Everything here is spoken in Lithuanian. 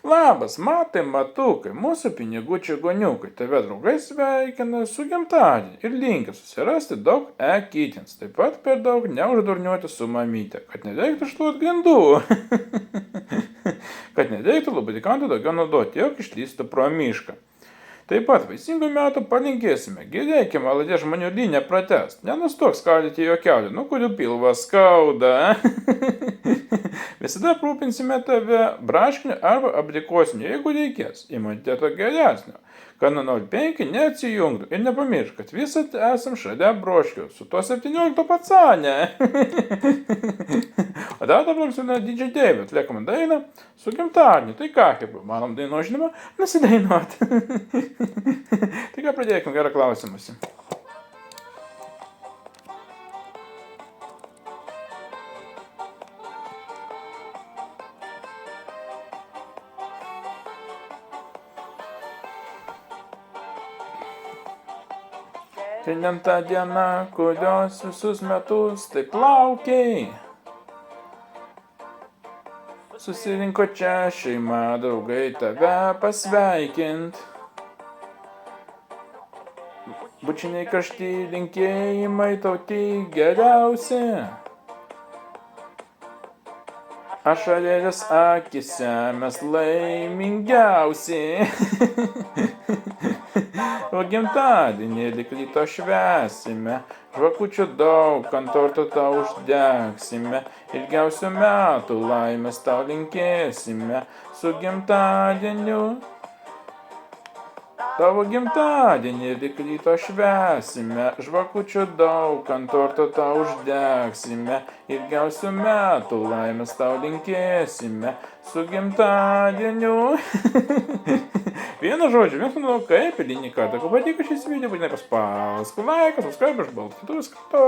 Labas, matai, matukai, mūsų pinigų čigoniukai, tave draugai sveikina su gimtadieniu ir linkia susirasti daug e-kitins, taip pat per daug neuždurniuoti su mamyte, kad nereiktų šluot grindų, kad nereiktų lubrikantų daugiau naudoti, jog išlystų pro mišką. Taip pat vaisingų metų palinkėsime, gerėkime aladė žmonių liniją pratest, nenustok skaldyti juokelių, kurių pilvas skauda. Visada aprūpinsime tave braškiniu arba abrikosiniu, jeigu reikės, imuniteto geresnio, kad nuo 0,5 neatsijungtų ir nepamiršk, kad visat esam šalia broškių, su tuo 17 pacanė. O dabar su DJ David atliekama dainą su gimtadieniu, tai ką, kaip manom daino žinoma, nusidainuoti. Tai ką pradėkime, gerą klausimąsi. Šiandien ta diena, kurios visus metus taip laukiai. Susirinko čia šeima, draugai tave pasveikint. Bučiniai karšti linkėjimai tau tik geriausi. Ašarėlės akise mes laimingiausi. O gimtadienį lyg ryto švęsime, žvakučių daug ant torto tau uždegsime, ilgiausių metų laimės tau linkėsime, su gimtadieniu. Tavo gimtadienį lyg ryto švęsime, žvakučių daug ant torto tau uždegsime, ilgiausių metų laimės tau linkėsime, su gimtadieniu. Vienu žodžiu, mes manau, kaip eilinį kartą, ko patiko šis video, būtinai paspausk laiką, subscribe, išbalti kitus kartu.